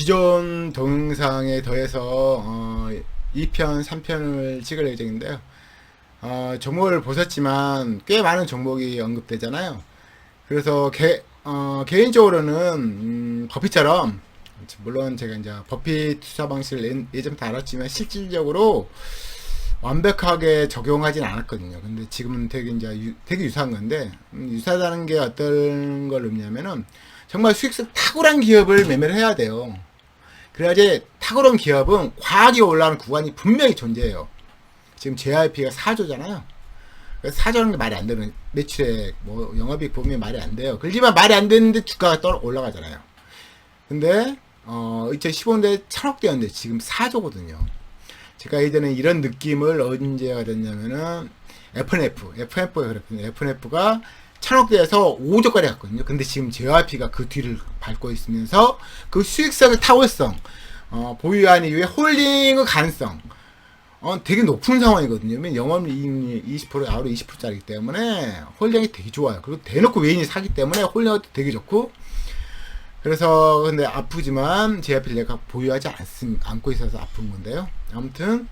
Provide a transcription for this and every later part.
기존 동영상에 더해서 2편, 3편을 찍을 예정인데요. 종목을 보셨지만 꽤 많은 종목이 언급되잖아요. 그래서 개인적으로는 버핏처럼, 물론 제가 이제 버핏 투자 방식을 예전부터 알았지만 실질적으로 완벽하게 적용하진 않았거든요. 근데 지금은 되게 이제 되게 유사한 건데, 유사하다는 게 어떤 걸 의미냐면은 정말 수익성 탁월한 기업을 매매를 해야 돼요. 그래야지 탁월한 기업은 과하게 올라가는 구간이 분명히 존재해요. 지금 JYP가 4조잖아요. 4조라는 게 말이 안 되는, 매출액, 뭐, 영업이익 보면 말이 안 돼요. 그렇지만 말이 안 되는데 주가가 올라가잖아요. 근데, 2015년에 1000억대였는데 지금 4조거든요. 제가 예전에 이런 느낌을 언제 얻었냐면은, FNF가 그랬거든요. FNF가 1000억대에서 5조까지 갔거든요. 근데 지금 JYP가 그 뒤를 밟고 있으면서 그 수익성의 탁월성, 보유한 이후에 홀딩의 가능성, 되게 높은 상황이거든요. 영업이익이 20%, 아우로 20%짜리기 때문에 홀딩이 되게 좋아요. 그리고 대놓고 외인이 사기 때문에 홀딩도 되게 좋고, 그래서 근데 아프지만 JYP를 내가 보유하지 않고 있어서 아픈 건데요. 아무튼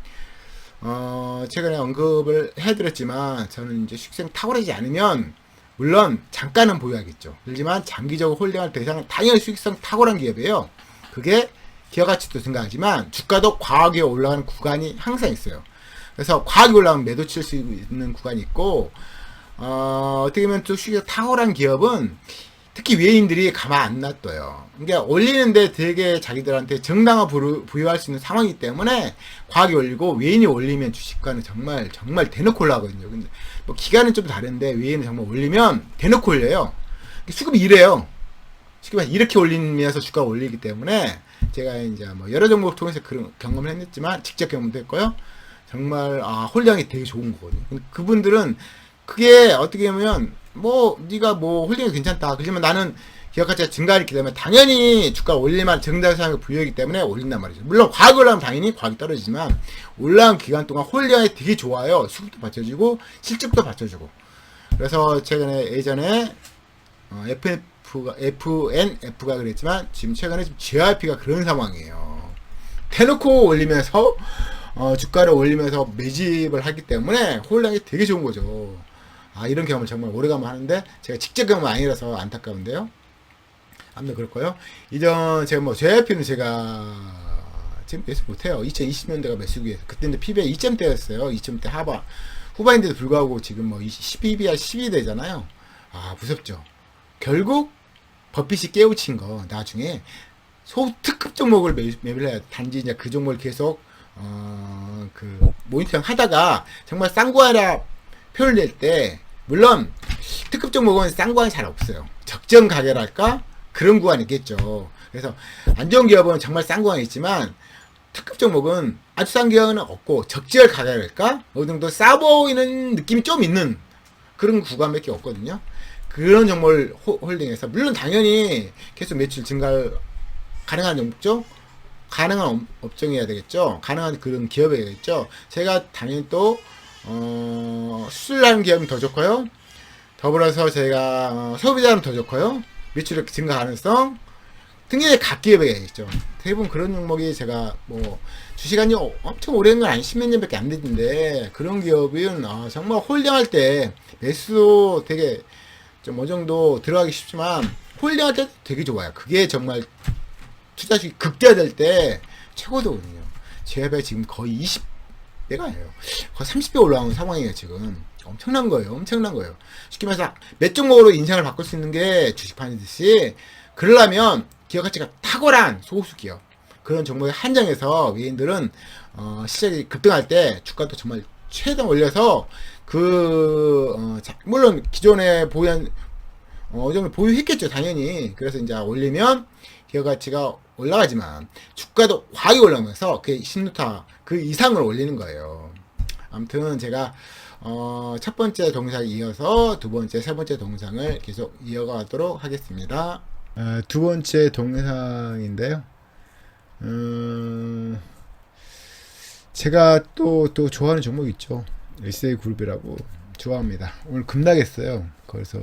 최근에 언급을 해드렸지만 저는 이제 수익성 탁월하지 않으면 물론 잠깐은 보유하겠죠. 그렇지만 장기적으로 홀딩할 대상은 당연히 수익성 탁월한 기업이에요. 그게 기업가치도 증가하지만 주가도 과하게 올라가는 구간이 항상 있어요. 그래서 과하게 올라가면 매도 칠 수 있는 구간이 있고, 어떻게 보면 또 수익성 탁월한 기업은 특히 외인들이 가만 안 놔둬요. 그러니까 올리는데 되게 자기들한테 정당화 부여할 수 있는 상황이기 때문에 과하게 올리고, 외인이 올리면 주식가는 정말 대놓고 올라가거든요. 근데 뭐 기간은 좀 다른데 외인은 정말 올리면 대놓고 올려요. 수급이 이래요. 수급이 이렇게 올리면서 주가가 올리기 때문에 제가 이제 뭐 여러 종목을 통해서 그런 경험을 했지만 직접 경험도 했고요. 정말 홀딩이 되게 좋은 거거든요. 근데 그분들은 그게 어떻게 보면 뭐 네가 뭐 홀딩이 괜찮다. 그렇지만 나는 기업 가치가 증가했기 때문에 당연히 주가 올릴만 정당 상황을 부여하기 때문에 올린단 말이죠. 물론 과하게 올라가면 당연히 과하게 떨어지지만 올라간 기간 동안 홀딩이 되게 좋아요. 수급도 받쳐주고 실적도 받쳐주고. 그래서 최근에 예전에 FNF가 그랬지만 지금 최근에 JYP가 그런 상황이에요. 대놓고 올리면서 주가를 올리면서 매집을 하기 때문에 홀딩이 되게 좋은 거죠. 이런 경험을 정말 오래간만에 하는데 제가 직접 경험은 아니라서 안타까운데요. 아무튼 그렇고요. 이전 제가 뭐 JYP는 제가 지금 매수 못해요. 2020년대가 매수기에서 그때는 PBR 2점대였어요. 2점대 후반인데도 불구하고 지금 뭐 12BR 12대잖아요. 무섭죠. 결국 버핏이 깨우친 거 나중에 소특급 종목을 매매를 해요. 단지 이제 그 종목을 계속 그 모니터링 하다가 정말 쌍구하라 표를 낼 때, 물론 특급 종목은 쌍구간이 잘 없어요. 적정 가격랄까 그런 구간이 있겠죠. 그래서 안 좋은 기업은 정말 쌍구간이 있지만 특급 종목은 아주 싼 기업은 없고 적절 가격랄까 어느 정도 싸 보이는 느낌이 좀 있는 그런 구간밖에 없거든요. 그런 종목을 홀딩해서, 물론 당연히 계속 매출 증가를 가능한 종목죠. 가능한 업종이어야 되겠죠. 가능한 그런 기업이어야 되겠죠. 제가 당연히 또 수출하는 기업은 더 좋고요. 더불어서 제가 소비자는 더 좋고요. 매출 증가 가능성 등의 각기업이겠죠. 대부분 그런 종목이 제가 뭐 주식한지 엄청 오래된 건 아니 10몇 년밖에 안 됐는데, 그런 기업은 정말 홀딩할 때 매수 되게 좀 어느 정도 들어가기 쉽지만 홀딩할 때 되게 좋아요. 그게 정말 투자수익 극대화될 때 최고거든요. JYP가 지금 거의 20배가 아니에요. 거의 30배 올라온 상황이에요. 지금 엄청난 거예요. 쉽게 말해서 몇 종목으로 인상을 바꿀 수 있는 게 주식판이듯이, 그러려면 기업 가치가 탁월한 소수 기업, 그런 종목에 한정해서 외인들은 시장이 급등할 때 주가도 정말 최대한 올려서 물론 기존에 보유한 정도 보유했겠죠, 당연히. 그래서 이제 올리면 기업 가치가 올라가지만 주가도 과하게 올라가면서 그 신루타 그 이상을 올리는 거예요. 아무튼 제가 첫 번째 동영상에 이어서 두 번째, 세 번째 동영상을 계속 이어가도록 하겠습니다. 두 번째 동영상인데요. 제가 또 좋아하는 종목이 있죠. SA그룹이라고 좋아합니다. 오늘 급락했어요. 그래서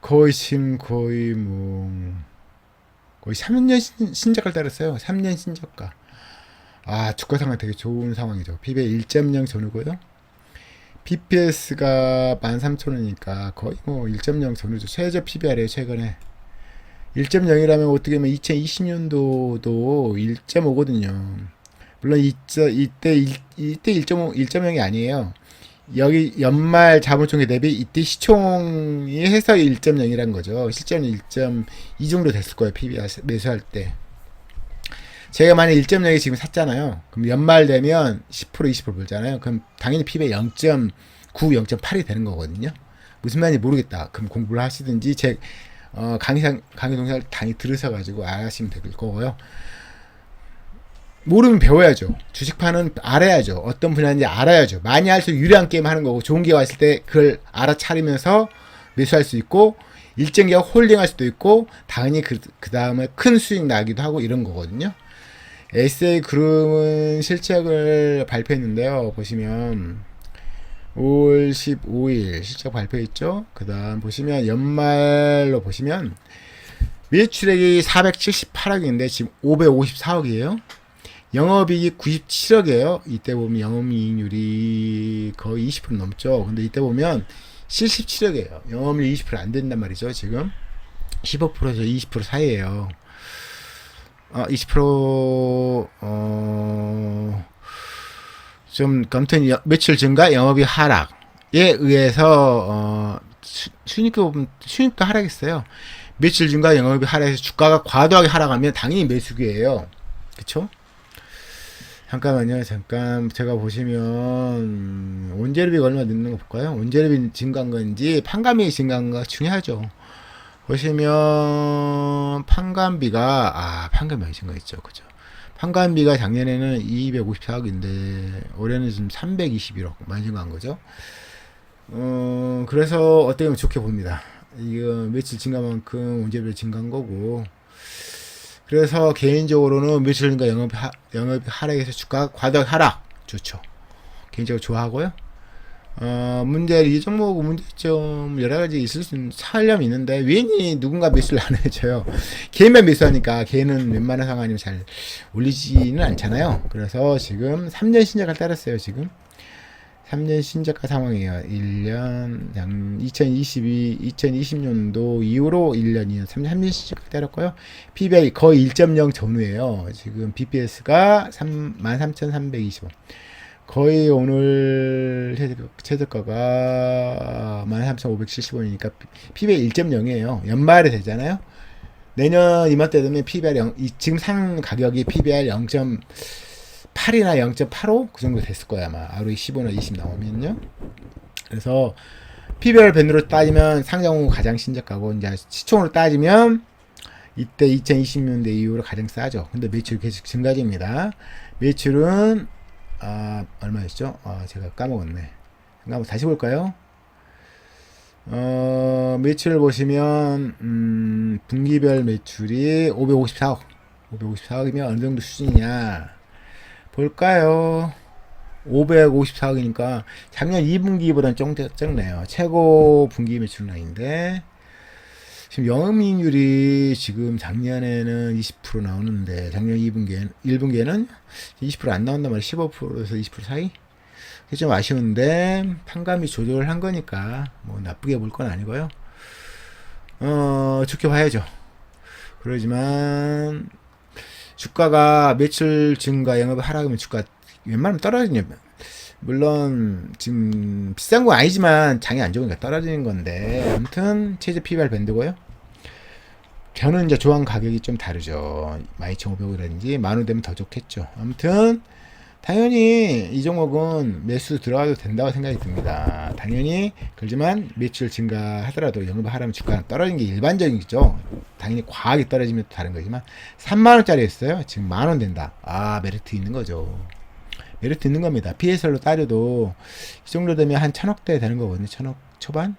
거의 심 거의 뭐 거의 3년 신저가를 때렸어요. 3년 신저가. 아, 주가 상황 되게 좋은 상황이죠. PBR 1.0 전후고요. BPS가 13,000원이니까 거의 뭐 1.0 전후죠. 최저 PBR이에요, 최근에. 1.0이라면 어떻게 보면 2020년도도 1.5거든요. 물론 이때 1.5, 1.0이 아니에요. 여기 연말 자본총계 대비 이때 시총이 해서 1.0이란 거죠. 실제는 1.2 정도 됐을 거예요. PBR 매수할 때. 제가 만약 1.0에 지금 샀잖아요. 그럼 연말 되면 10% 20% 벌잖아요. 그럼 당연히 PBR 0.9, 0.8이 되는 거거든요. 무슨 말인지 모르겠다. 그럼 공부를 하시든지 제 강의 동영상을 당연히 들으셔가지고 아시면 될 거고요. 모르면 배워야죠. 주식파는 알아야죠. 어떤 분야인지 알아야죠. 많이 할수록 유리한 게임 하는 거고, 좋은 기회가 있을 때 그걸 알아차리면서 매수할 수 있고, 일정 기간 홀딩할 수도 있고, 당연히 그 다음에 큰 수익 나기도 하고 이런 거거든요. SA그룹은 실적을 발표했는데요. 보시면 5월 15일 실적 발표했죠. 그 다음 보시면 연말로 보시면 매출액이 478억인데 지금 554억이에요. 영업이익이 97억이에요. 이때 보면 영업이익률이 거의 20% 넘죠. 근데 이때 보면 77억이에요. 영업이익 20% 안 된단 말이죠. 지금 15%에서 20% 사이에요. 20% 좀 아무튼 매출 증가, 영업이익 하락에 의해서 순이익도 하락했어요. 매출 증가, 영업이익 하락해서 주가가 과도하게 하락하면 당연히 매수기예요. 그쵸? 잠깐만요. 잠깐 제가 보시면 원재료비가 얼마 늦는 거 볼까요? 원재료비 증가한 건지 판감이 증가한 건가 중요하죠. 보시면 판관비가 판관비 증가했죠. 그죠? 판관비가 작년에는 254억인데 올해는 지금 321억 많이 증가한 거죠. 그래서 어떻게 보면 좋게 봅니다. 이거 매출 증가만큼 원재료비 증가한 거고. 그래서 개인적으로는 매출 증가 영업 하락에서 주가 과도하게 하락 좋죠. 개인적으로 좋아하고요. 이 종목 문제점 여러 가지 있을 수 있는 살려면 있는데 왠지 누군가 매수를 안 해줘요. 개인만 매수하니까 개인은 웬만한 상황이면 잘 올리지는 않잖아요. 그래서 지금 3년 신저가 따랐어요. 지금 3년 신저가 상황이에요. 1년 2020년도 이후로 1년 2년 3년 신저가 때렸고요. PBR 거의 1.0 전후예요. 지금 BPS가 13,320원. 거의 오늘 최저가가 13,570원이니까 PBR 1.0이에요. 연말에 되잖아요. 내년 이맘때 되면 PBR 지금 상 가격이 PBR 0.8이나 0.85 그 정도 됐을 거야 아마. ROE 15나 20 나오면요. 그래서 PBR 밴드로 따지면 상장 후 가장 신저가고 이제 시총으로 따지면 이때 2020년대 이후로 가장 싸죠. 근데 매출 계속 증가 중입니다. 매출은 얼마였죠? 제가 까먹었네. 한번 다시 볼까요? 매출을 보시면, 분기별 매출이 554억. 554억이면 어느 정도 수준이냐? 볼까요? 554억이니까 작년 2분기보다는 좀 적네요. 최고 분기 매출 라인인데, 지금 영업이익률이 지금 작년에는 20% 나오는데 작년 1분기에는 20% 안 나온단 말이에요. 15%에서 20% 사이? 그게 좀 아쉬운데 판감이 조절한 거니까 뭐 나쁘게 볼 건 아니고요. 좋게 봐야죠. 그러지만 주가가 매출 증가, 영업 하락하면 주가 웬만하면 떨어지냐. 물론 지금 비싼 거 아니지만 장이 안 좋으니까 떨어지는 건데 아무튼 최저 PBR 밴드고요. 저는 이제 좋아하는 가격이 좀 다르죠. 12,500원이라든지 10,000원 되면 더 좋겠죠. 아무튼 당연히 이 종목은 매수 들어가도 된다고 생각이 듭니다. 당연히 그렇지만 매출 증가하더라도 영업 하라면 주가는 떨어지는 게 일반적이죠. 당연히 과하게 떨어지면 또 다른 거지만 30,000원짜리였어요. 지금 10,000원 된다. 메리트 있는 거죠. 메리트 있는 겁니다. PSR로 따져도 이 정도 되면 한 1,000억대 되는 거거든요. 1,000억 초반?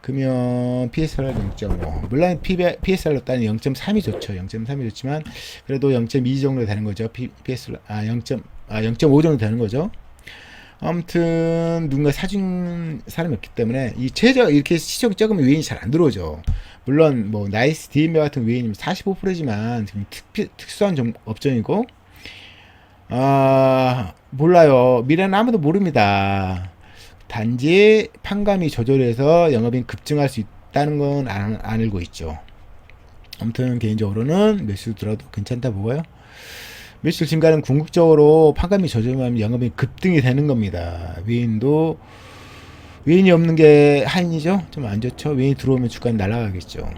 그러면 PSR 0.5. 물론 PSR로 따는 0.3이 좋죠. 0.3이 좋지만 그래도 0.2 정도 되는 거죠. PSR 0.5 정도 되는 거죠. 아무튼 누군가 사준 사람이 없기 때문에 이 최저 이렇게 시청이 적으면 외인이 잘 안 들어오죠. 물론 뭐 나이스 DMB 같은 외인이면 45%지만 지금 특수한 업종이고 몰라요. 미래는 아무도 모릅니다. 단지 판감이 조절해서 영업이익 급증할 수 있다는 건 안 알고 있죠. 아무튼 개인적으로는 매수 들어도 괜찮다 보고요. 매출 증가는 궁극적으로 판감이 조절하면 영업이 급등이 되는 겁니다. 외인이 없는 게 한이죠. 좀 안 좋죠. 외인이 들어오면 주가는 날아가겠죠.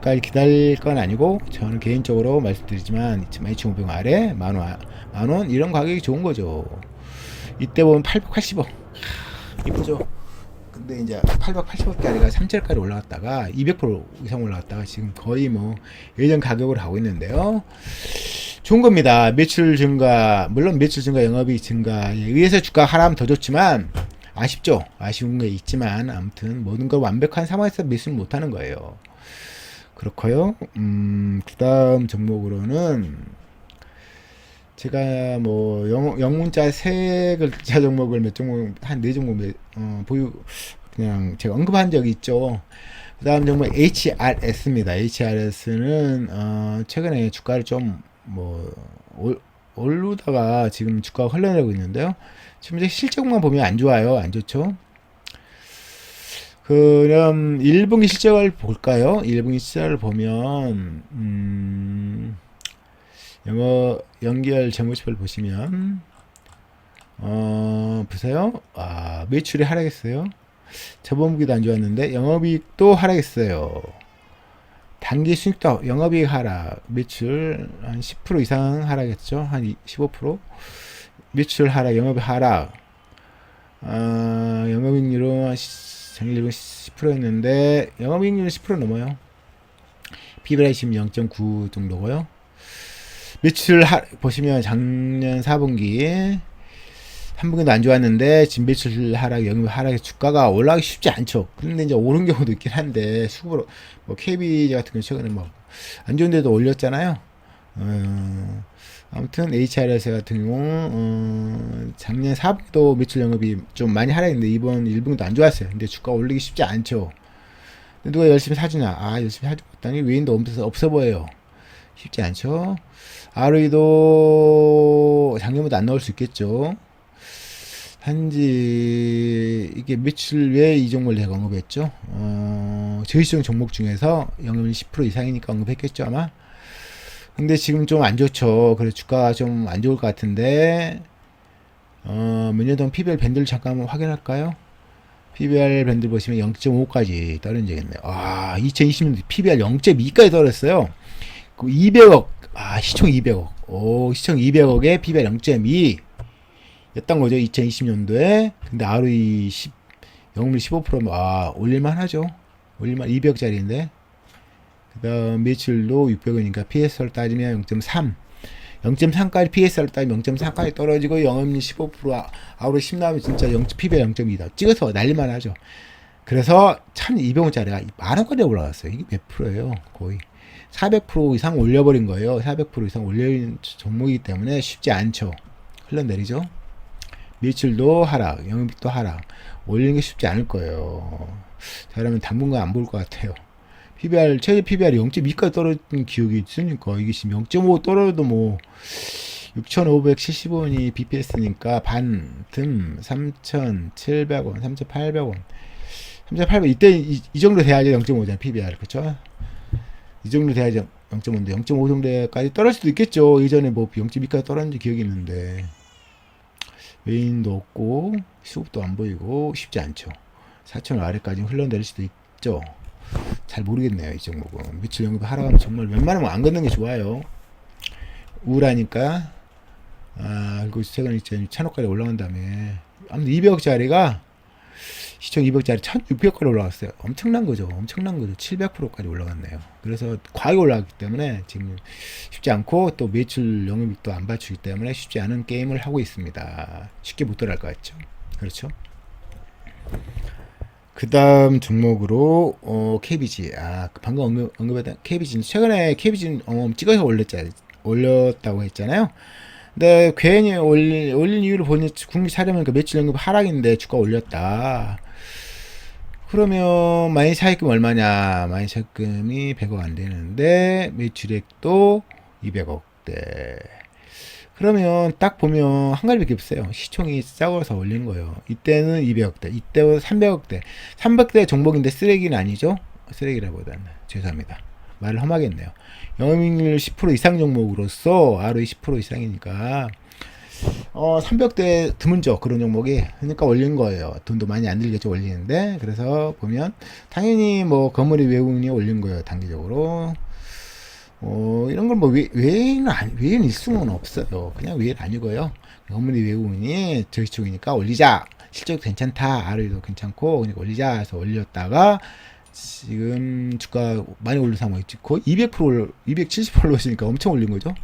그까지 기다릴 건 아니고 저는 개인적으로 말씀드리지만 22,500원 아래 만원 이런 가격이 좋은 거죠. 이때 보면 880원 이쁘죠. 근데 이제 880원짜리가 3절까지 올라갔다가 200% 이상 올라갔다가 지금 거의 뭐 예전 가격으로 하고 있는데요. 좋은 겁니다. 매출 증가, 물론 매출 증가, 영업이익 증가에 의해서 주가 하락하면 더 좋지만 아쉽죠. 아쉬운 게 있지만 아무튼 모든 걸 완벽한 상황에서 매수는 못하는 거예요. 그렇고요. 그 다음 종목으로는 제가 뭐 영문자 세 글자 종목을 몇 종목 한 네 종목 그냥 제가 언급한 적이 있죠. 그 다음 종목 HRS입니다. HRS는 최근에 주가를 좀 오르다가 지금 주가가 흘러내리고 있는데요. 지금 이제 실적만 보면 안 좋아요. 안 좋죠. 그럼 1분기 실적을 볼까요? 1분기 실적을 보면 영어 연결 재무집을 보시면 보세요. 매출이 하락했어요. 저번분기도 안 좋았는데 영업이익도 하락했어요. 단기 수익도 영업이익 하락, 매출 한 10% 이상 하락했죠. 한 15%. 매출 하락, 영업이익 하락. 영업이익률은 작년 10%였는데 영업이익률은 10% 넘어요. PBR이 지금 0.9 정도고요. 매출 보시면 작년 4분기 3분기도 안 좋았는데 지금 매출 하락, 영업 하락에 주가가 올라가기 쉽지 않죠. 근데 이제 오른 경우도 있긴 한데 수급으로 뭐 KB 같은 경우 최근에 뭐 안 좋은데도 올렸잖아요. 아무튼 HRS 같은 경우 작년 4분기도 매출 영업이 좀 많이 하락했는데 이번 1분기도 안 좋았어요. 근데 주가 올리기 쉽지 않죠. 근데 누가 열심히 사주냐? 열심히 사주고 있다니 외인도 없어 보여요. 쉽지 않죠. ROE도 작년보다 안 나올 수 있겠죠. 단지 이게 매출 왜 이 종목을 제가 언급했죠. 저희시장 종목 중에서 영업이 10% 이상이니까 언급했겠죠 아마. 근데 지금 좀 안 좋죠. 그래서 주가가 좀 안 좋을 것 같은데 몇 년 동안 PBR 밴드를 잠깐 확인할까요? PBR 밴드 보시면 0.5까지 떨어진 적이 있네요. 2020년도 PBR 0.2까지 떨어졌어요. 그 200억, 시총 200억. 시총 200억에 PBR 0.2 였던 거죠. 2020년도에. 근데 ROE 영업률 15%면, 올릴만 하죠. 올릴만, 200억짜리인데. 그 다음 매출도 600원이니까 PSR 따지면 0.3. 0.3까지 PSR 따지면 0.4까지 떨어지고 영업률 15%, ROE 10 나오면 진짜 PBR 0.2다. 찍어서 날릴만 하죠. 그래서 1200원짜리가 만원까지 올라갔어요. 이게 몇 프로예요? 거의. 400% 이상 올려버린 거예요. 400% 이상 올려버린 종목이기 때문에 쉽지 않죠. 흘러내리죠. 매출도 하락, 영업이익도 하락. 올리는 게 쉽지 않을 거예요. 자, 그러면 당분간 안 볼 것 같아요. PBR, 최저 PBR이 0.2까지 떨어진 기억이 있으니까, 이게 지금 0.5 떨어져도 뭐, 6,570원이 BPS니까 반틈 3,700원, 3,800원. 3,800원, 이때 이 정도 돼야지 0.5잖아, PBR. 그쵸? 이 정도 돼야지 0.5인데, 0.5 정도까지 떨어질 수도 있겠죠. 예전에 뭐 0.2까지 떨어진 기억이 있는데. 외인도 없고 수급도 안 보이고 쉽지 않죠. 4,000원 아래까지 흘러내릴 수도 있죠. 잘 모르겠네요. 이 종목은 매출 영업이 하락하면 정말 웬만하면 안 걷는 게 좋아요. 우울하니까. 그리고 최근에 1,000억까지 올라간 다음에 아무튼 200억짜리가 시총 200억짜리 1,600억까지 올라갔어요. 엄청난 거죠. 700%까지 올라갔네요. 그래서 과하게 올라갔기 때문에 지금 쉽지 않고 또 매출 영업이익도 안 받치기 때문에 쉽지 않은 게임을 하고 있습니다. 쉽게 못 들어갈 것 같죠. 그렇죠. 그 다음 종목으로 KBG. 방금 언급했던 KBG. 최근에 KBG는 찍어서 올렸다고 했잖아요. 근데 괜히 올린 이유를 보니 국립 촬영하니까 매출 연금 하락인데 주가 올렸다. 그러면 마이너스 차입금 얼마냐? 마이너스 차입금이 100억 안 되는데 매출액도 200억대. 그러면 딱 보면 한 가지밖에 없어요. 시총이 작아서 올린 거예요. 이때는 200억대, 이때는 300억대. 300대 종목인데 쓰레기는 아니죠? 쓰레기라보다는. 죄송합니다. 말을 험하게 했네요. 영업이익률 10% 이상 종목으로서 ROE 10% 이상이니까 300대 드문죠. 그런 종목이. 그러니까 올린 거예요. 돈도 많이 안 들겠죠. 올리는데. 그래서 보면 당연히 뭐 건물이 외국인이 올린 거예요. 단기적으로. 이런 건 뭐 외인 일수는 없어요. 그냥 외인 아니고요. 건물이 외국인이 저시총이니까 올리자. 실적도 괜찮다. ROE도 괜찮고 그러니까 올리자 해서 올렸다가 지금 주가 많이 올린 상황이지. 거의 200% 270% 올랐으니까 엄청 올린 거죠.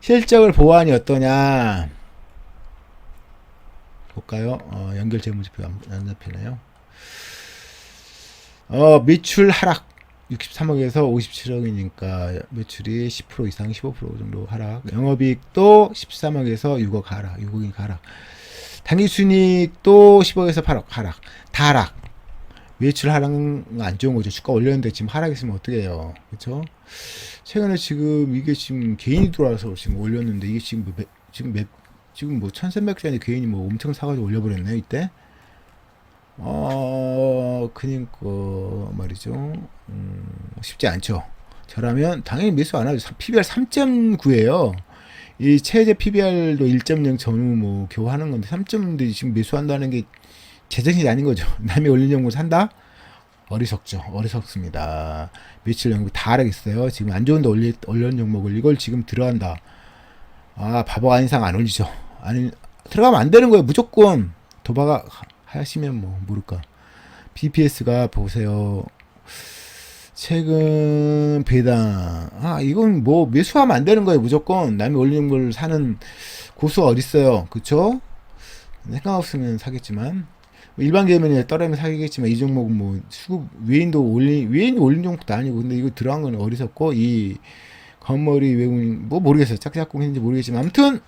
실적을 보완이 어떠냐 볼까요? 연결 재무제표 안 잡히나요? 매출 하락 63억에서 57억이니까 매출이 10% 이상 15% 정도 하락. 영업이익도 13억에서 6억 하락. 6억이 하락. 당기순이익도 10억에서 8억 하락. 다 하락. 매출 하락은 안 좋은 거죠. 주가 올렸는데 지금 하락했으면 어떻게 해요? 그렇죠? 최근에 지금 이게 지금 개인이 들어와서 지금 올렸는데 이게 지금 뭐 1300짜리 개인이 뭐 엄청 사가지고 올려버렸네요 이때. 그니까 말이죠. 쉽지 않죠. 저라면 당연히 매수 안 하죠. PBR 3.9예요. 이 최대 PBR도 1.0 전후 뭐 겨우 하는 건데 3.0인데 지금 매수한다는 게 제정신이 아닌 거죠. 남이 올린 종목 산다? 어리석죠. 어리석습니다. 며칠 연구 다 하락했어요. 지금 안 좋은데 올린 종목을 이걸 지금 들어간다. 바보 아닌 이상 안 올리죠. 아니, 들어가면 안 되는 거예요. 무조건. 도박 하시면 뭐, 모를까. BPS가 보세요. 최근 배당. 이건 뭐, 매수하면 안 되는 거예요. 무조건. 남이 올리는 걸 사는 고수가 어딨어요. 그쵸? 생각 없으면 사겠지만. 일반 개면에 떨어지면 사겠지만 이 종목은 뭐 수급 외인이 올린 종목도 아니고 근데 이거 들어간 건 어리석고 이 건물이 외국인 뭐 모르겠어요. 짝짝꿍 했는지 모르겠지만 아무튼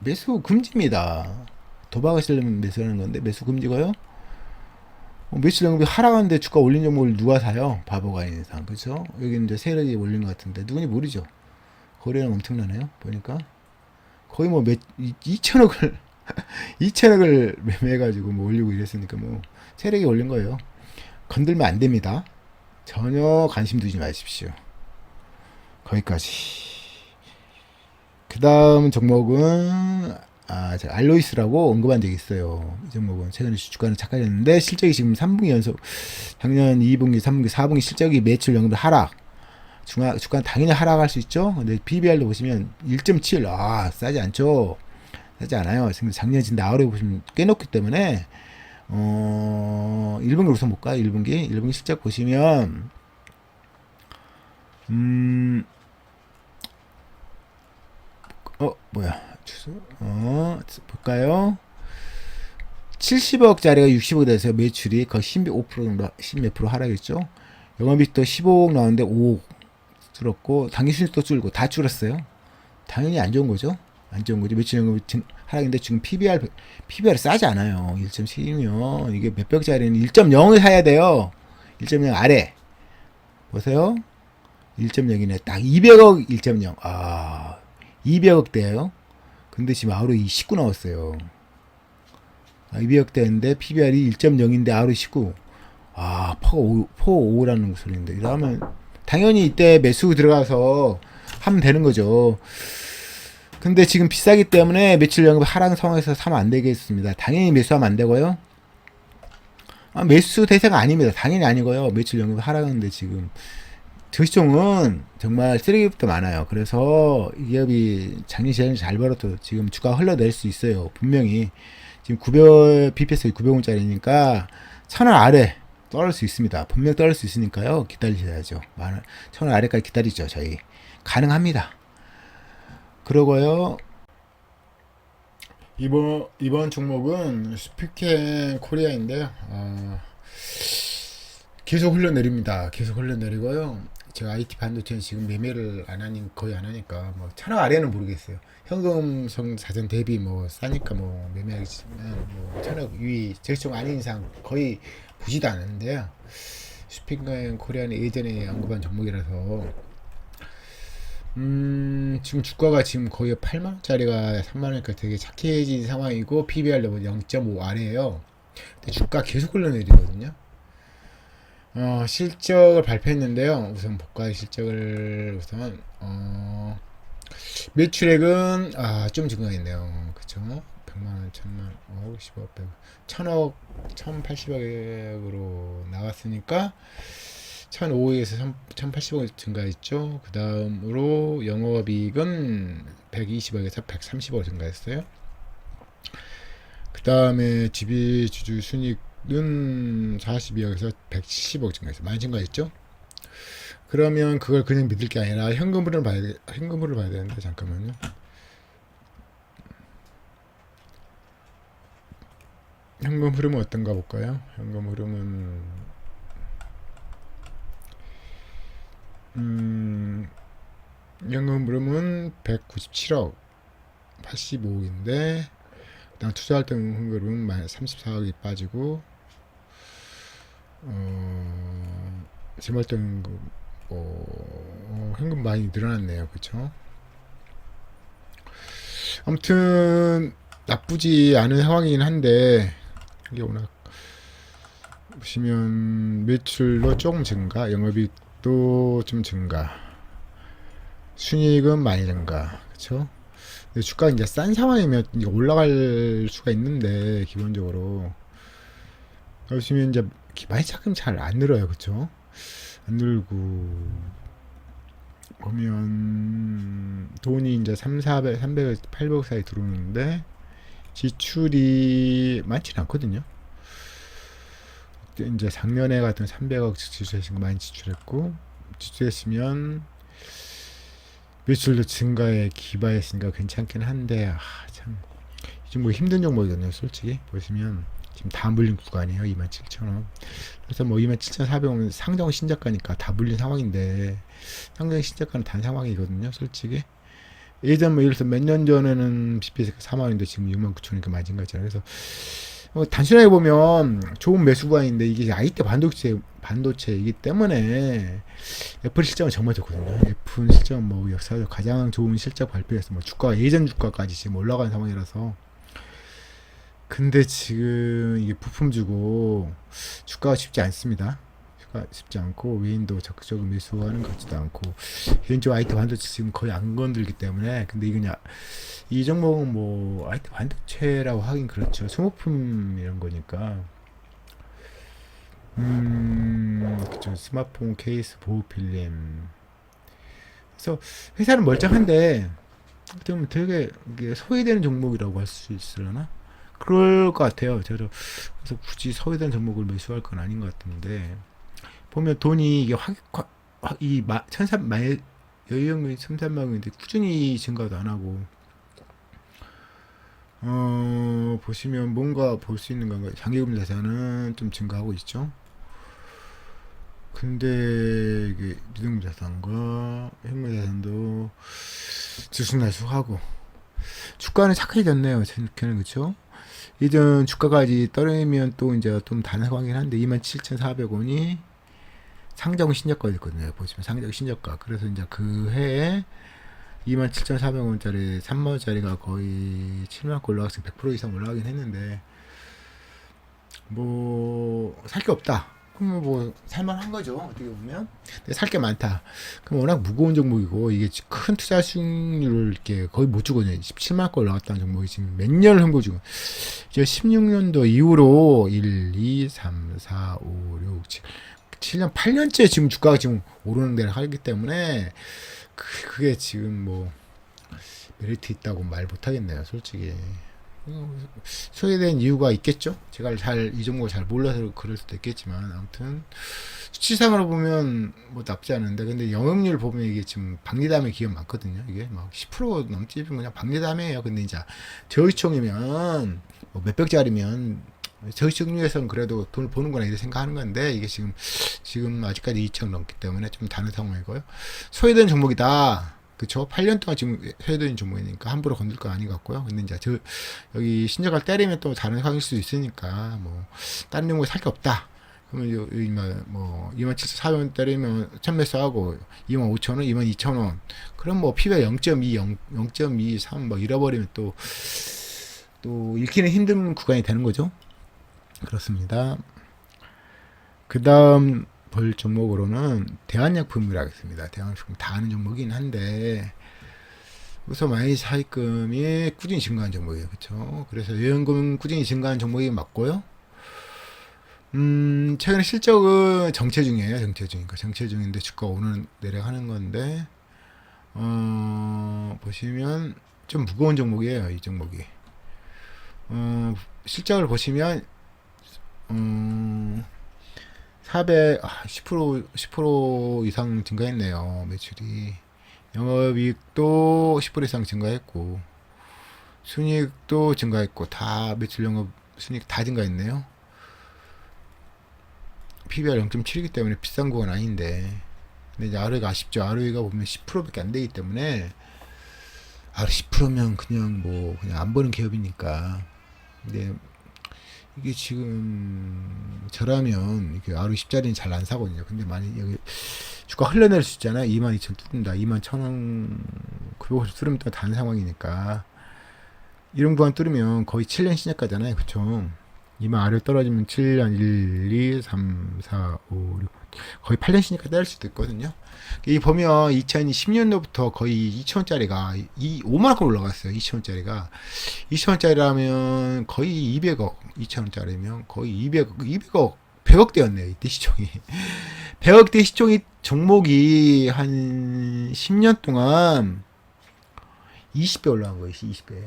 매수 금지입니다. 도박하시려면 매수하는 건데 매수 금지고요. 매출 연금이 하락하는데 주가 올린 종목을 누가 사요? 바보가 아닌 이상. 그렇죠? 여기 이제 세력이 올린 것 같은데 누군지 모르죠. 거래량 엄청나네요. 보니까 거의 뭐 2천억을 2천억을 매매해가지고 뭐 올리고 이랬으니까 뭐 세력이 올린 거예요. 건들면 안 됩니다. 전혀 관심 두지 마십시오. 거기까지. 그 다음 종목은 제가 알로이스라고 언급한 적이 있어요. 이 종목은 최근에 주가는 착각했는데 실적이 지금 3분기 연속 작년 2분기, 3분기, 4분기 실적이 매출 연금 하락. 주가는 당연히 하락할 수 있죠. 근데 PBR도 보시면 1.7 싸지 않죠. 하지 않아요. 작년 진짜 나오래 보시면 꽤 높기 때문에 1분기 우선 볼까요? 1분기 실적 보시면 뭐야 볼까요? 70억짜리가 60억 돼서 매출이 거의 15% 정도 10몇 프로 하락했죠. 영업이익도 15억 나왔는데 5억 줄었고 당기순이익도 줄고 다 줄었어요. 당연히 안 좋은 거죠. 안 좋은 거죠. 매출 연금이 하락인데 지금 PBR 싸지 않아요. 1.7이면 이게 몇백짜리는 1.0을 사야 돼요. 1.0 아래 보세요. 1.0이네. 딱 200억 1.0. 200억대예요. 근데 지금 ROE 19 나왔어요. 200억대인데 PBR이 1.0인데 ROE 19. 포 5라는 소리인데. 이러면 당연히 이때 매수 들어가서 하면 되는 거죠. 근데 지금 비싸기 때문에 매출 연금 하락 상황에서 사면 안 되겠습니다. 당연히 매수하면 안 되고요. 매수 대세가 아닙니다. 당연히 아니고요. 매출 연금 하락하는데 지금 저시총은 정말 쓰레기부터 많아요. 그래서 이 기업이 작년 시장을 잘 벌어도 지금 주가 흘러낼 수 있어요. 분명히 지금 BPS 900원짜리니까 1000원 아래 떨어질 수 있습니다. 분명 떨어질 수 있으니까요. 기다리셔야죠. 1000원 아래까지 기다리죠. 저희 가능합니다. 그러고요. 이번 종목은 스피켄 코리아인데요. 계속 흘러내립니다. 계속 흘러내리고요. 제가 IT 반도체는 지금 매매를 안 하니 거의 안 하니까 뭐 천억 아래는 모르겠어요. 현금성 자산 대비 뭐 싸니까 뭐 매매하겠지만 뭐 천억 위 절정 아닌 이상 거의 보지도 않는데요. 슈핑가인 코리아는 예전에 언급한 종목이라서 지금 주가가 지금 거의 8만원짜리가 3만원이니까 되게 착해진 상황이고 PBR도 0.5 아래에요. 근데 주가 계속 흘러내리거든요. 실적을 발표했는데요. 우선 볼까요? 실적을 우선 매출액은 좀 증가했네요. 그쵸? 100만원, 1000만, 10억, 100, 1000억, 1080억으로 나왔으니까 1005에서 1080억 증가했죠. 그 다음으로 영업이익은 120억에서 130억 증가했어요. 그 다음에 지배주주 순이익은 42억에서 110억 증가했어요. 많이 증가했죠. 그러면 그걸 그냥 믿을 게 아니라 현금흐름을 봐야 되는데 잠깐만요. 현금 흐름은 어떤가 볼까요? 현금 흐름은 현금 흐름은 197억 85억인데 그다음 투자할 때 현금흐름은 34억이 빠지고 재벌 현금 현금 많이 늘어났네요. 그쵸? 아무튼 나쁘지 않은 상황이긴 한데 이게 워낙 보시면 매출도 조금 증가, 영업이익도 좀 증가, 순이익은 많이 증가, 그쵸? 근데 주가 이제 싼 상황이면 이제 올라갈 수가 있는데 기본적으로 보시면 이제 기반이 조금 잘 안 늘어요, 그쵸? 안 늘고 보면 돈이 이제 300, 800억 사이 들어오는데 지출이 많지는 않거든요. 이제 작년에 같은 300억 지출하신 거 많이 지출했고 지출했으면 매출도 증가에 기반했으니까 괜찮긴 한데 참 지금 뭐 힘든 종목이거든요. 솔직히 보시면 지금 다 물린 구간이에요. 27,000원. 그래서 뭐 27,400원 상정 신저가니까 다 물린 상황인데 상정 신저가는 단 상황이거든요. 솔직히 예전 뭐 예를 들어서 몇 년 전에는 BPS가 4만원인데 지금 69,000원이니까 맞은 거잖아요. 그래서 단순하게 보면 좋은 매수 구간인데 이게 IT 반도체이기 때문에 애플 실적은 정말 좋거든요. 애플 실적은 뭐 역사적 가장 좋은 실적 발표해서 뭐 주가가 예전 주가까지 지금 올라가는 상황이라서 근데 지금 이게 부품 주고 주가가 쉽지 않습니다. 주가 쉽지 않고 외인도 적극적으로 매수하는 것 같지도 않고 개인적으로 IT 반도체 지금 거의 안 건들기 때문에 근데 이거냐 이 종목은 뭐 IT 반도체라고 하긴 그렇죠. 소모품 이런 거니까 그쵸. 스마트폰 케이스 보호 필름 그래서 회사는 멀쩡한데 좀 되게 이게 소외되는 종목이라고 할 수 있으려나? 그럴 것 같아요. 저도 그래서 굳이 소외된 종목을 매수할 건 아닌 것 같은데 보면 돈이 이게 여유형이 3,300원인데 꾸준히 증가도 안 하고 보시면 뭔가 볼 수 있는 건가요? 장기금 자산은 좀 증가하고 있죠. 근데 이게 미등금 자산과 현금 자산도 들쑥날쑥하고 주가는 착해졌네요. 제 느낌은 그렇죠. 이전 주가까지 떨어지면 또 이제 좀 다른 상황이긴 한데 27,400원이 상정 신저가가 있거든요. 보시면 상정 신저가. 그래서 이제 그 해에 27,400원짜리 3만원짜리가 거의 7만원 올라갔으면 100% 이상 올라가긴 했는데 뭐 살 게 없다. 그러면 뭐 살만한 거죠. 어떻게 보면. 근데 살 게 많다. 그럼 워낙 무거운 종목이고 이게 큰 투자 수익률을 이렇게 거의 못 주거든요. 17만원 올라갔다는 종목이 지금 몇 년을 흥보주고 이제 16년도 이후로 1, 2, 3, 4, 5, 6, 7년 8년째 지금 주가가 지금 오르는 데를 하기 때문에 그게 지금 뭐 메리트 있다고 말 못하겠네요. 솔직히 소외된 이유가 있겠죠. 제가 이 종목을 잘 몰라서 그럴 수도 있겠지만 아무튼 수치상으로 보면 뭐 나쁘지 않은데 근데 영업률 보면 이게 지금 박리담의 기업 많거든요. 이게 막 10% 넘지 그냥 박리담이에요. 근데 이제 저희총이면 뭐 몇백짜리면 저시중에서는 그래도 돈을 버는구나 이렇게 생각하는 건데 이게 지금 아직까지 2천 넘기 때문에 좀 다른 상황이고요. 소외된 종목이다. 그쵸? 8년 동안 지금 소외된 종목이니까 함부로 건들 거 아닌 것 같고요. 근데 이제 여기 신저가를 때리면 또 다른 상황일 수도 있으니까 뭐 다른 종목에 살 게 없다. 그러면 뭐 27,400원 때리면 천매수하고 25,000원, 22,000원. 그럼 뭐 피가 0.2, 0.23 뭐 잃어버리면 또 읽기는 힘든 구간이 되는 거죠. 그렇습니다. 그 다음 볼 종목으로는 대한약품이라 하겠습니다. 대한약품 다 아는 종목이긴 한데 우선 많이 차입금이 꾸준히 증가한 종목이에요. 그렇죠? 그래서 예언금은 꾸준히 증가한 종목이 맞고요. 최근에 실적은 정체 중이에요. 정체 중인데 주가 오늘 내려가는 건데 보시면 좀 무거운 종목이에요. 이 종목이. 실적을 보시면 10% 이상 증가했네요. 매출이. 영업이익도 10% 이상 증가했고 순이익도 증가했고 다 매출 영업 순이익 다 증가했네요. PBR 0.7이기 때문에 비싼 구간 아닌데 근데 이제 ROE가 아쉽죠. ROE가 보면 10%밖에 안 되기 때문에 ROE 10%면 그냥 안 버는 기업이니까. 근데 이게 지금 저라면 이게 ROE 10짜리는 잘 안 사거든요. 근데 만약 여기 주가 흘러낼 수 있잖아요. 22,000 뚫는다. 21,000원 그거 뚫으면 또 다른 상황이니까 이런 구간 뚫으면 거의 7년 신작가잖아요. 그쵸? 2만 아래 떨어지면 7년 1, 2, 3, 4, 5, 6 거의 8년 신작가 때릴 수도 있거든요. 이 보면 2010년도부터 거의 2,000원짜리가 5만원까지 올라갔어요. 2,000원짜리가 2,000원짜리라면 거의 200억 2,000원짜리면 거의 200억 100억대였네요. 이때 시총이 100억대 시총이 종목이 한 10년 동안 20배 올라간 거예요. 20배.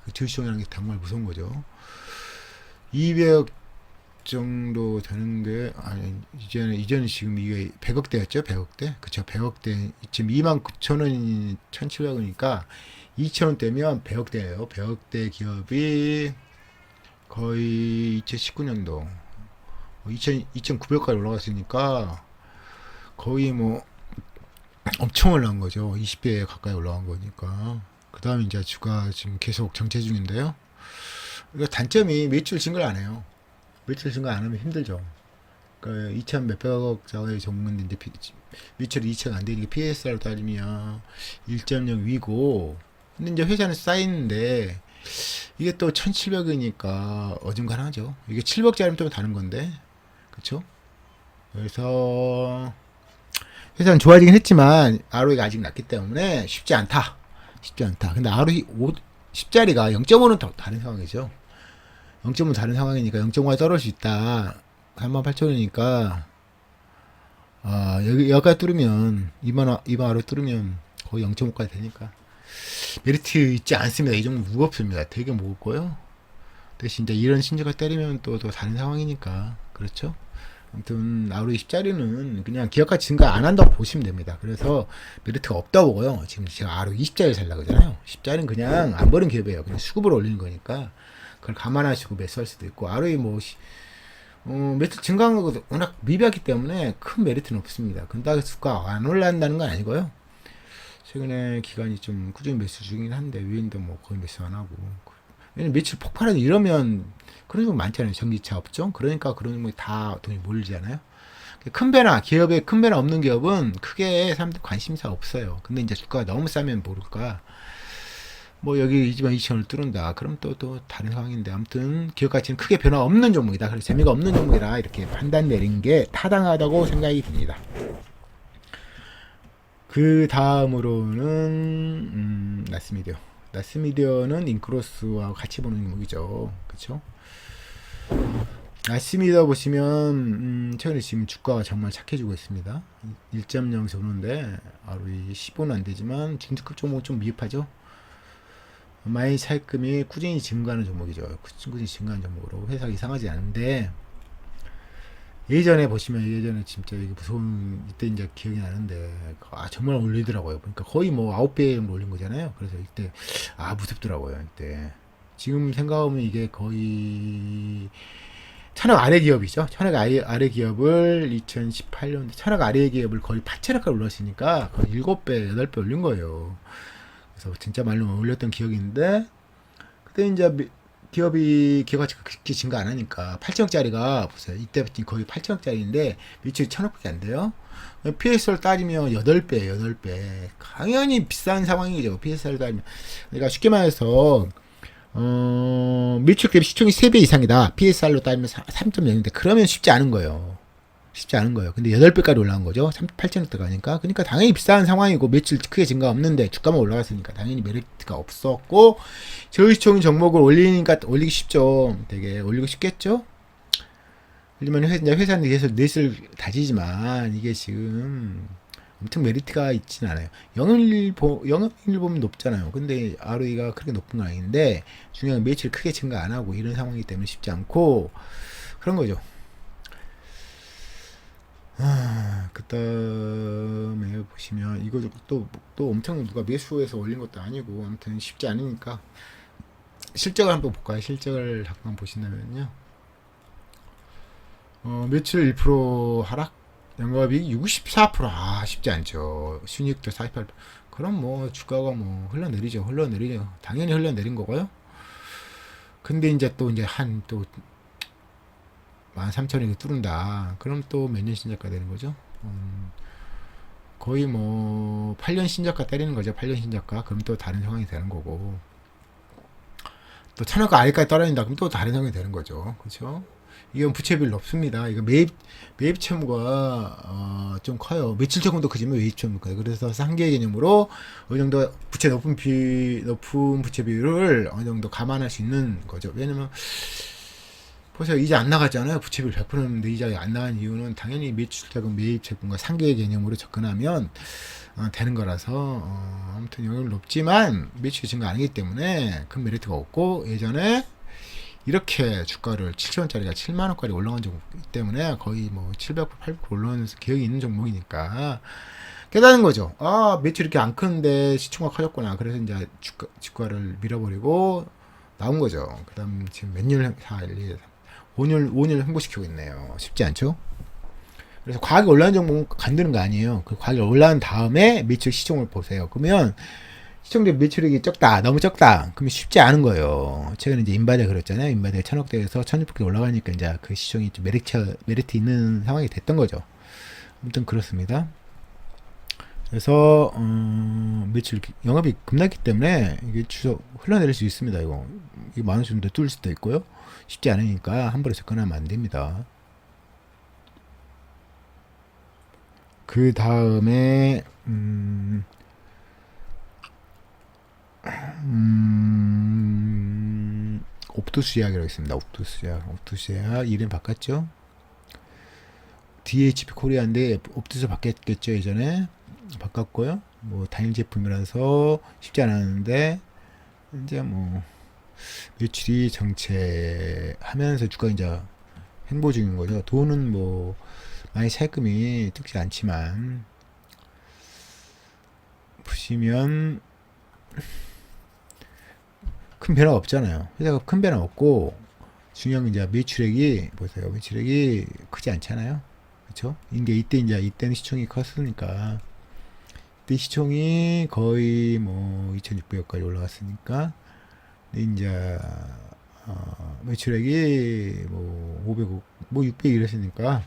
그 주시총이라는 게 정말 무서운 거죠. 200억 정도 되는 게 아니 이제는 지금 이게 100억대였죠. 100억대. 그쵸. 100억대. 지금 29,000원이 1,700원이니까 2,000원대면 100억대예요. 100억대 기업이 거의 2019년도 2,900까지 올라갔으니까 거의 뭐 엄청 올라간 거죠. 20배 가까이 올라간 거니까. 그 다음에 이제 주가 지금 계속 정체 중인데요. 그러니까 단점이 매출 증가를 안 해요. 매출 증가 안 하면 힘들죠. 그러니까 2천 몇백억 자의 종목인데 매출이 2천 안 되니까 PSR 따지면 1.0 위고. 근데 이제 회사는 쌓이는데 이게 또 1,700이니까 어중간하죠. 이게 700짜리면 또 다른 건데. 그쵸? 그래서 회사는 좋아지긴 했지만 ROE가 아직 낮기 때문에 쉽지 않다. 근데 ROE 10짜리가 0.5는 더 다른 상황이죠. 0.5는 다른 상황이니까 0.5가 떨어질 수 있다. 38,000원이니까 여기까지 뚫으면 2만 ROE 뚫으면 거의 0.5까지 되니까 메리트 있지 않습니다. 이 정도 무겁습니다. 되게 무겁고요. 대신 이제 이런 신주가 때리면 또 다른 상황이니까 그렇죠. 아무튼 ROE 10짜리는 그냥 기업가치 증가 안 한다고 보시면 됩니다. 그래서 메리트가 없다고 보고요. 지금 제가 ROE 20짜리 살라고 하잖아요. 10짜리는 그냥 안 버는 기업이에요. 그냥 수급을 올리는 거니까 그걸 감안하시고 매수할 수도 있고 ROE 메리트 증가한 거 워낙 미비하기 때문에 큰 메리트는 없습니다. 근데 수가 안 올라간다는 건 아니고요. 최근에 기간이 좀 꾸준히 매수 중이긴 한데 위인도 뭐 거의 매수 안 하고 왜냐면 매출 폭발하는 이러면 그런 종 많잖아요. 전기차 업종. 그러니까 그런 종목이 다 돈이 몰리잖아요. 기업에 큰 배나 없는 기업은 크게 사람들 관심사 없어요. 근데 이제 주가가 너무 싸면 모를까. 뭐 여기 22,000원을 뚫는다. 그럼 또 다른 상황인데 아무튼 기업 가치는 크게 변화 없는 종목이다. 그래서 재미가 없는 종목이라 이렇게 판단 내린 게 타당하다고 생각이 듭니다. 그 다음으로는 나스미디어는 인크로스와 같이 보는 종목이죠. 그쵸? 나스미디어 보시면 최근에 지금 주가가 정말 착해지고 있습니다. 1.0 오는데 ROE 15는 안 되지만 중특급 종목은 좀 미흡하죠. 많이 차입금이 꾸준히 증가하는 종목이죠. 꾸준히 증가하는 종목으로 회사가 이상하지 않은데 예전에 진짜 이게 무서운 이때 이제 기억이 나는데 정말 올리더라고요. 그러니까 거의 뭐 9배 정도 올린 거잖아요. 그래서 이때 무섭더라고요. 이때 지금 생각하면 이게 거의 천억 아래 기업이죠. 천억 아래 기업을 2018년 천억 아래 기업을 거의 8천억까지 올랐으니까 거의 7배, 8배 올린 거예요. 그래서 진짜 말로 올렸던 기억인데 그때 이제 기업가치가 그렇게 증가 안 하니까 8천억짜리가 보세요. 이때 거의 8천억짜리인데 매출이 천억밖에 안 돼요. PSR 따지면 8배, 8배. 당연히 비싼 상황이죠. PSR 따지면. 그러니까 쉽게 말해서 매출 대비 시총이 3배 이상이다. PSR로 따지면 3.0인데 그러면 쉽지 않은 거예요. 쉽지 않은 거예요. 근데 8배까지 올라간 거죠. 8천원대 가니까. 그러니까 당연히 비싼 상황이고 매출 크게 증가 없는데 주가만 올라갔으니까 당연히 메리트가 없었고 저시총 종목을 올리니까 올리기 쉽죠. 되게 올리고 싶겠죠. 하지만 회사는 계속 넷을 다지지만 이게 지금 엄청 메리트가 있진 않아요. 영업이익 보면 높잖아요. 근데 ROE가 그렇게 높은 건 아닌데 중요한 매출 크게 증가 안 하고 이런 상황이기 때문에 쉽지 않고 그런 거죠. 그 다음에 보시면 이거 또 엄청 누가 매수해서 올린 것도 아니고 아무튼 쉽지 않으니까 실적을 한번 볼까요? 실적을 잠깐 보신다면요. 매출 1% 하락, 영업이익 64%. 쉽지 않죠. 순이익도 48%. 그럼 뭐 주가가 뭐 흘러내리죠. 당연히 흘러내린 거고요. 근데 이제 또 이제 또 13,000원이 뚫는다. 그럼 또 몇 년 신저가 되는 거죠? 거의 뭐 8년 신저가 때리는 거죠. 8년 신저가. 그럼 또 다른 상황이 되는 거고. 또 천억가 아래까지 떨어진다. 그럼 또 다른 상황이 되는 거죠. 그렇죠? 이건 부채비율 높습니다. 이거 매입 채무가 좀 커요. 며칠 정도 크지만 매입 채무가 커요. 그래서 상계 개념으로 어느 정도 높은 부채 비율을 어느 정도 감안할 수 있는 거죠. 왜냐면 보세요. 이자 안 나갔잖아요. 부채비율 100%인데 이자가 안 나간 이유는 당연히 매출자금 매입 채권과 상계 개념으로 접근하면 되는 거라서 아무튼 영향이 높지만 매출이 증가 아니기 때문에 큰 메리트가 없고 예전에 이렇게 주가를 7천원짜리가 7만원까지 올라간 종목이기 때문에 거의 뭐 700%, 800% 올라오는 기억이 있는 종목이니까 깨닫는 거죠. 매출 이렇게 안 크는데 시총가 커졌구나. 그래서 이제 주가를 밀어버리고 나온 거죠. 그 다음 지금 몇 년, 4, 1, 2, 3, 5년 횡보시키고 있네요. 쉽지 않죠? 그래서 과하게 올라간 종목은 간드는 거 아니에요. 그 과하게 올라간 다음에 매출 시총을 보세요. 그러면 시청자 매출액이 적다, 너무 적다. 그러면 쉽지 않은 거예요. 최근에 이제 인바디가 그랬잖아요. 인바디가 1,000억대에서 1,600개 올라가니까 이제 그 시총이 좀 메리트 있는 상황이 됐던 거죠. 아무튼 그렇습니다. 그래서 매출 영업이 급났기 때문에 이게 추석 흘러내릴 수 있습니다. 이거 만원 정도 뚫을 수도 있고요. 쉽지 않으니까 함부로 접근하면 안 됩니다. 그 다음에 옵투스 제약이라고 있습니다. 옵투스 제약 이름 바꿨죠. DHP 코리아인데 옵투스 바뀌었겠죠. 예전에 바꿨고요. 뭐 단일 제품이라서 쉽지 않았는데 이제 뭐 매출이 정체하면서 주가 이제 횡보 중인 거죠. 돈은 뭐 많이 세금이 적지 않지만 보시면 큰 변화 없잖아요. 회사가 큰 변화 없고 중요한 건 이제 매출액이 보세요. 매출액이 크지 않잖아요. 그렇죠? 이때는 시총이 컸으니까 이때 시총이 거의 뭐 2,600억까지 올라갔으니까 이제 매출액이 뭐 500억, 뭐 600억 이랬으니까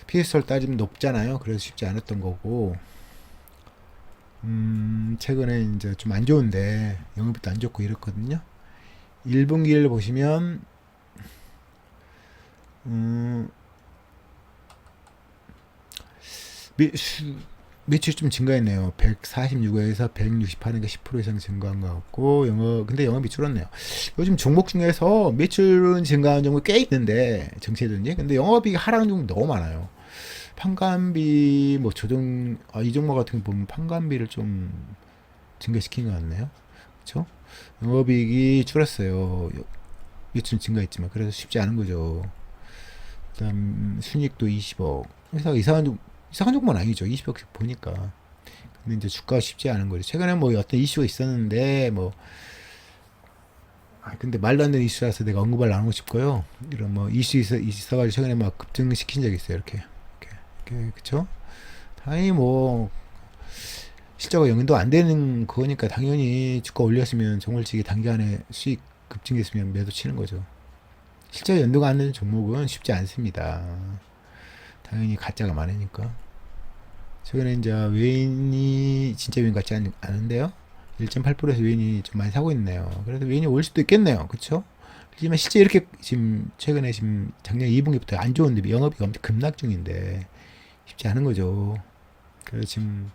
PSR 따지면 높잖아요. 그래서 쉽지 않았던 거고. 최근에 이제 좀 안 좋은데 영업이도 안 좋고 이렇거든요. 1분기를 보시면 매출이 좀 증가했네요. 146에서 168인가 10% 이상 증가한 것 같고 근데 영업이 줄었네요. 요즘 종목 중에서 매출은 증가한 종목이 꽤 있는데 정체든지 근데 영업이 하락한 종목 너무 많아요. 판관비 뭐 이 종목 같은 거 보면 판관비를 좀 증가시킨 것 같네요. 그렇죠? 영업이익이 줄었어요. 매출은 증가했지만 그래서 쉽지 않은 거죠. 그다음 순이익도 20억. 회사가 이상한 종목은 아니죠. 20억 보니까. 근데 이제 주가가 쉽지 않은 거죠. 최근에 뭐 어떤 이슈가 있었는데 뭐 근데 말도 안 되는 이슈라서 내가 언급을 안 하고 싶고요. 이런 뭐 있어가지고 최근에 막 급등시킨 적이 있어요. 이렇게 그쵸? 당연히 뭐 실제가 연도 안 되는 거니까 당연히 주가 올렸으면 정월치기 단기간에 수익 급증했으면 매도 치는 거죠. 실제 연도가 안 되는 종목은 쉽지 않습니다. 당연히 가짜가 많으니까. 최근에 이제 외인이 진짜 외인 같지 않은데요. 1.8%에서 외인이 좀 많이 사고 있네요. 그래도 외인이 올 수도 있겠네요. 그쵸? 하지만 실제 이렇게 지금 최근에 지금 작년 2분기부터 안 좋은데 영업이 엄청 급락 중인데 쉽지 않은 거죠. 그래서 지금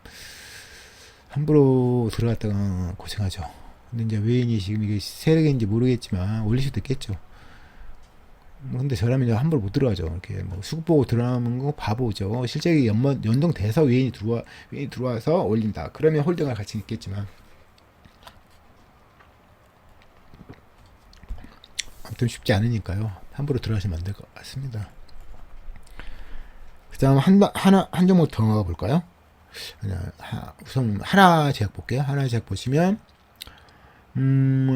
함부로 들어갔다가 고생하죠. 근데 이제 외인이 지금 이게 세력인지 모르겠지만 올릴 수도 있겠죠. 근데 저라면 이제 함부로 못 들어가죠. 이렇게 뭐 수급 보고 들어가는 거 바보죠. 실제 연동돼서 외인이 들어와서 올린다. 그러면 홀딩할 가치 있겠지만 아무튼 쉽지 않으니까요. 함부로 들어가시면 안 될 것 같습니다. 그 다음 한 종목 더 볼까요? 우선 하나제약 볼게요. 하나제약 보시면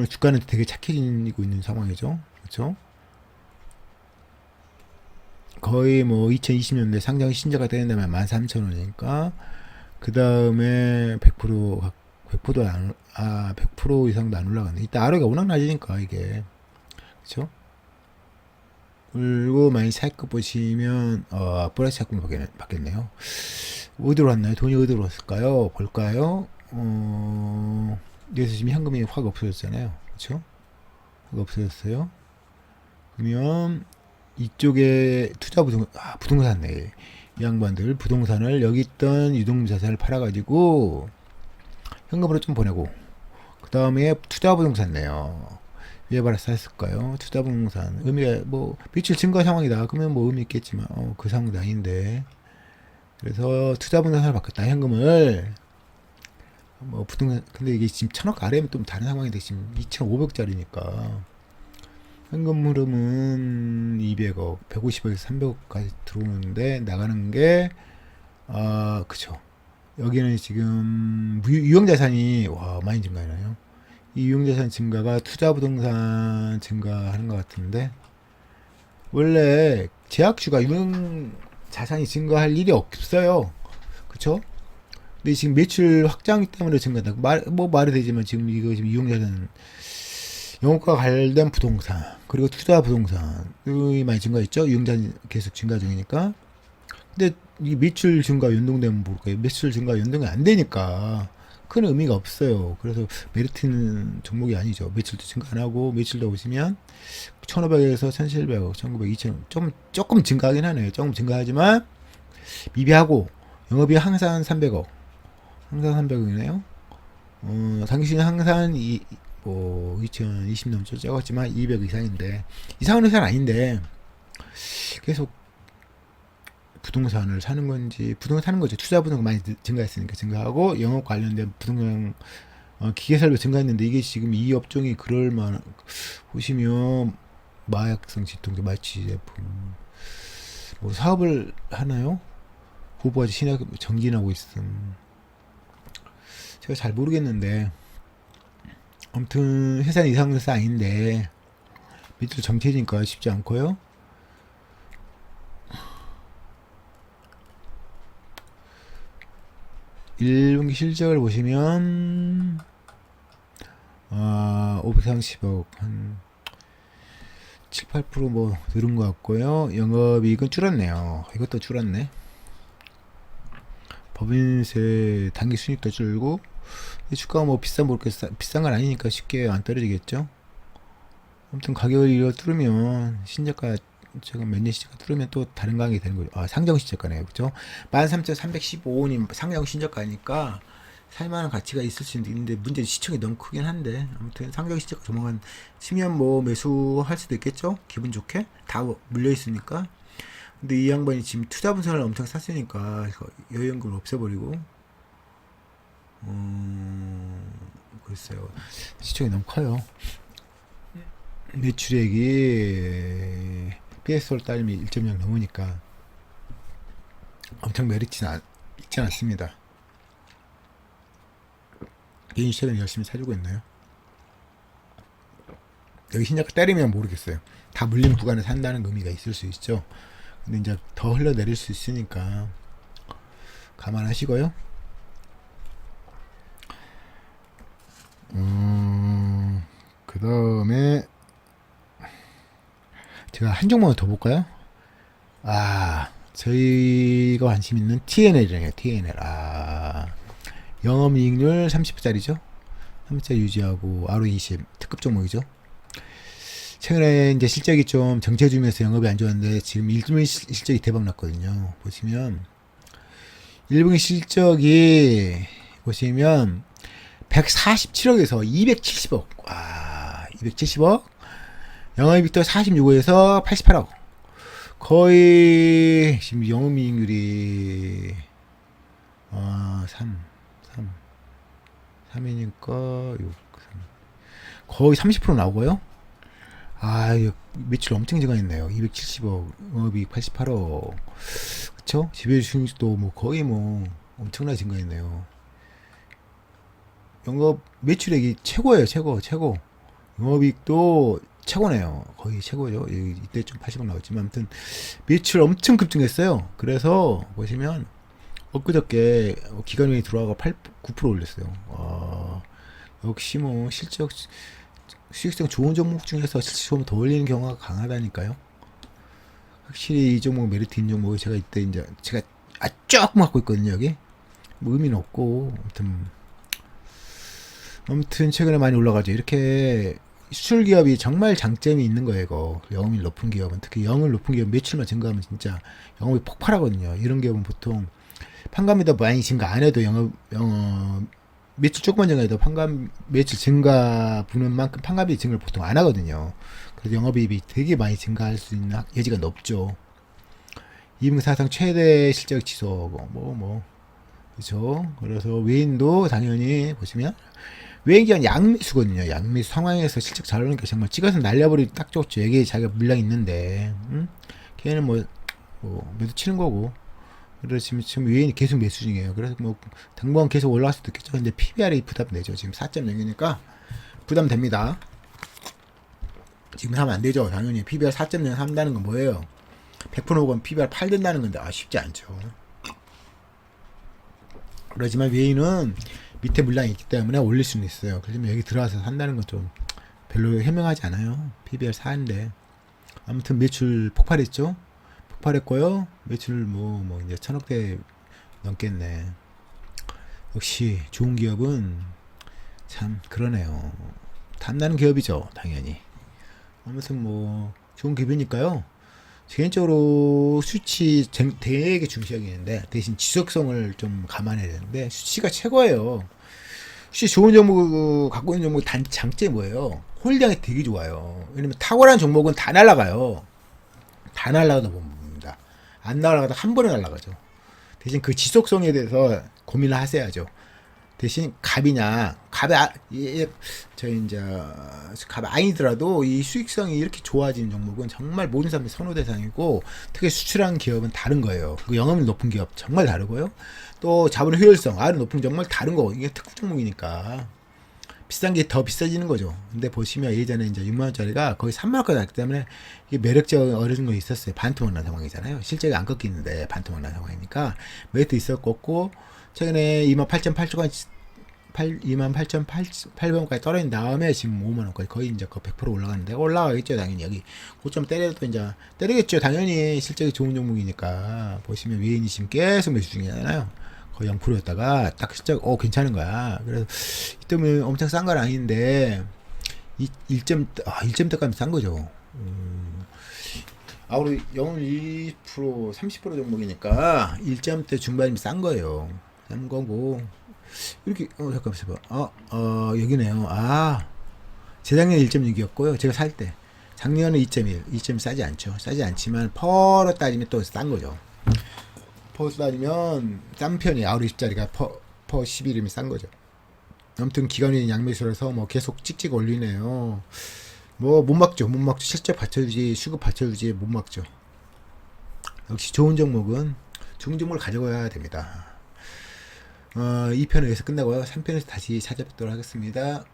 주가는 되게 착해지고 있는 상황이죠. 그렇죠? 거의 뭐 2020년대 상장 신자가 되는 다음에 13,000원이니까 그 다음에 100%도 안, 100% 이상도 안 올라갔네. 이따 ROE가 워낙 낮으니까 이게 그렇죠? 그리고 많이 차익급 보시면 플러스 차익금 바뀌었네요. 어디로 왔나요? 돈이 어디로 왔을까요? 볼까요? 여기서 지금 현금이 확 없어졌잖아요. 그렇죠? 확 없어졌어요. 그러면 이쪽에 부동산네. 이 양반들 부동산을 여기 있던 유동자산을 팔아가지고 현금으로 좀 보내고 그 다음에 투자 부동산 내요. 왜 발사 했을까요? 투자 부동산 의미가 뭐 매출 증가 상황이다. 그러면 뭐 의미 있겠지만 그 상황도 아닌데 그래서 투자 부동산을 바꿨다. 현금을 뭐 부동산 근데 이게 지금 1,000억 아래면 좀 다른 상황인데 지금 2,500짜리니까 현금 흐름은 200억, 150억에서 300억까지 들어오는데 나가는 게 그쵸. 여기는 지금 유형자산이 많이 증가하나요? 이 유형자산 증가가 투자 부동산 증가하는 것 같은데 원래 제약주가 유형자산이 증가할 일이 없어요. 그쵸? 근데 지금 매출 확장 때문에 증가한다. 말이 되지만 지금 이거 지금 유형자산 영업과 관련된 부동산 그리고 투자 부동산이 많이 증가했죠. 유형자산 계속 증가 중이니까. 근데 이 매출 증가 연동되면 모를까요? 매출 증가 연동이 안 되니까 큰 의미가 없어요. 그래서 메리트는 종목이 아니죠. 매출도 증가 안 하고 매출도 보시면 1,500에서 1,700억, 1,900, 2,000 조금 증가하긴 하네요. 조금 증가하지만 미비하고 영업이 항상 300억, 항상 300억이네요. 당신은 항상 2020년 좀 적었지만 200 이상인데 이상한 회사는 아닌데 계속 부동산을 사는 건지 부동산 사는 거죠. 투자 부동산 많이 증가했으니까 증가하고 영업 관련된 부동산 기계설비 증가했는데 이게 지금 이 업종이 그럴만 보시면 마약성 진통제 마취 제품 뭐 사업을 하나요? 후보가 신약 정진하고 있음. 제가 잘 모르겠는데 아무튼 회사는 이상한 회사 아닌데 밑으로 정체니까 쉽지 않고요. 1분기 실적을 보시면 530억 한 7, 8%뭐 늘은 것 같고요. 영업이익은 줄었네요. 이것도 줄었네. 법인세 단기 순이익도 줄고 주가가 뭐 비싼 건 아니니까 쉽게 안 떨어지겠죠. 아무튼 가격을 이거 뚫으면 신저가 지금 몇 년 시저가 뚫으면 또 다른 가격이 되는 거죠. 상장 신저가네요. 그죠? 13,315원이 상장 신저가니까 살만한 가치가 있을 수도 있는데 문제는 시총이 너무 크긴 한데 아무튼 상장 신저가 조만간 치면 뭐 매수할 수도 있겠죠. 기분 좋게 다 물려 있으니까. 근데 이 양반이 지금 투자 분석을 엄청 샀으니까 여유연금을 없애버리고 글쎄요. 시총이 너무 커요. 매출액이 PS를 따지면 1.0 넘으니까 엄청 메리트는 있지 않습니다. 개인 시장은 열심히 사주고 있나요? 여기 신자가 때리면 모르겠어요. 다 물림 구간에 산다는 의미가 있을 수 있죠. 근데 이제 더 흘러내릴 수 있으니까 감안하시고요. 그 다음에 제가 한 종목만 더 볼까요? 저희가 관심 있는 TNL이네요. TNL. 영업이익률 30%짜리죠. 3%짜리 유지하고 ROE20 특급 종목이죠. 최근에 이제 실적이 좀 정체주면서 영업이 안 좋았는데 지금 1분기 실적이 대박 났거든요. 보시면 1분기 실적이 보시면 147억에서 270억. 270억. 영업이익도 46억에서 88억. 거의 지금 영업이익률이 3이니까 6, 3. 거의 30% 나오고요. 이거 매출 엄청 증가했네요. 270억, 영업이익 88억. 그쵸? 지배율 수익도 뭐 거의 뭐 엄청나게 증가했네요. 영업 매출액이 최고예요. 최고. 영업이익도 최고네요. 거의 최고죠. 이때 좀 80억 나왔지만 아무튼 매출 엄청 급증했어요. 그래서 보시면 엊그저께 기관명이 들어와가 9% 올렸어요. 역시 뭐 실적 수익성 좋은 종목 중에서 실적 좋으면 더 올리는 경우가 강하다니까요. 확실히 이 종목 메리트인 종목이 제가 이때 이제 제가 조금 갖고 있거든요. 여기 뭐 의미는 없고 아무튼 최근에 많이 올라가죠. 이렇게 수출 기업이 정말 장점이 있는 거예요. 이거 영업이익 높은 기업은 특히 영업이익 높은 기업 매출만 증가하면 진짜 영업이 폭발하거든요. 이런 기업은 보통 판관비도 많이 증가 안 해도 매출 조금만 증가해도 판관 매출 증가 부는 만큼 판관비 증가를 보통 안 하거든요. 그래서 영업이익이 되게 많이 증가할 수 있는 여지가 높죠. 2분기 사상 최대 실적 지속 그렇죠. 그래서 외인도 당연히 보시면 외인기관 양매수거든요. 양매수 상황에서 실적 잘 오니까 정말 찍어서 날려버리기 딱 좋죠. 여기에 자기가 물량 있는데 걔는 뭐 매도 치는 거고. 그래서 지금 외인이 계속 매수 중이에요. 그래서 뭐 당분간 계속 올라갈 수도 있겠죠. 근데 PBR이 부담되죠. 지금 4.0이니까 부담됩니다. 지금 하면 안 되죠. 당연히 PBR 4.0 한다는 건 뭐예요? 100% 먹으면 PBR 8 된다는 건데 쉽지 않죠. 그렇지만 외인은 밑에 물량이 있기 때문에 올릴 수는 있어요. 그러면 여기 들어와서 산다는 건 좀 별로 현명하지 않아요. PBR 4인데 아무튼 매출 폭발했죠. 폭발했고요. 매출 뭐 이제 1000억대 넘겠네. 역시 좋은 기업은 참 그러네요. 탐나는 기업이죠. 당연히. 아무튼 뭐 좋은 기업이니까요. 개인적으로 수치 되게 중시하겠는데 대신 지속성을 좀 감안해야 되는데 수치가 최고예요. 수치 좋은 종목 갖고 있는 종목 장점이 뭐예요? 홀딩이 되게 좋아요. 왜냐면 탁월한 종목은 다 날아가요. 다 날아가다 봅니다. 안 날아가다 한 번에 날아가죠. 대신 그 지속성에 대해서 고민을 하셔야죠. 대신 갑이냐 저희 이제 갑 아니더라도 이 수익성이 이렇게 좋아지는 종목은 정말 모든 사람의 선호 대상이고 특히 수출한 기업은 다른 거예요. 그 영업률 높은 기업 정말 다르고요. 또 자본 효율성 R은 높은 정말 다른 거. 이게 특급 종목이니까 비싼 게 더 비싸지는 거죠. 근데 보시면 예전에 이제 6만 원짜리가 거의 3만 원까지 갔기 때문에 이게 매력적 어려진 거 있었어요. 반토막 난 상황이잖아요. 실적이 안 꺾이는데 반토막 난 상황이니까 매도 있었고 최근에 28,800원까지 떨어진 다음에 지금 5만원까지 거의 이제 100% 올라가는데 올라가겠죠. 당연히 여기 고점 때려도 이제 때리겠죠. 당연히 실적이 좋은 종목이니까 보시면 위인이 지금 계속 매수 중이잖아요. 거의 0%였다가 딱 실적 괜찮은 거야. 그래서 이때는 엄청 싼 건 아닌데 1점대까지 싼 거죠. 우리 영월 2% 30% 종목이니까 1점대 중반이면 싼 거예요. 싼 거고 이렇게 잠깐만 있어봐. 여기네요. 재작년 1.6이었고요. 제가 살 때 작년에 2.1. 2.1 싸지 않죠. 싸지 않지만 퍼로 따지면 또 싼 거죠. 퍼로 따지면 싼 편이 아우리 10짜리가 퍼 11이면 싼 거죠. 아무튼 기관이 양매수라서 뭐 계속 찍찍 올리네요. 뭐 못 막죠. 실적 받쳐주지 수급 받쳐주지 못 막죠. 역시 좋은 종목은 좋은 종목을 가져가야 됩니다. 2편은 여기서 끝나고요. 3편에서 다시 찾아뵙도록 하겠습니다.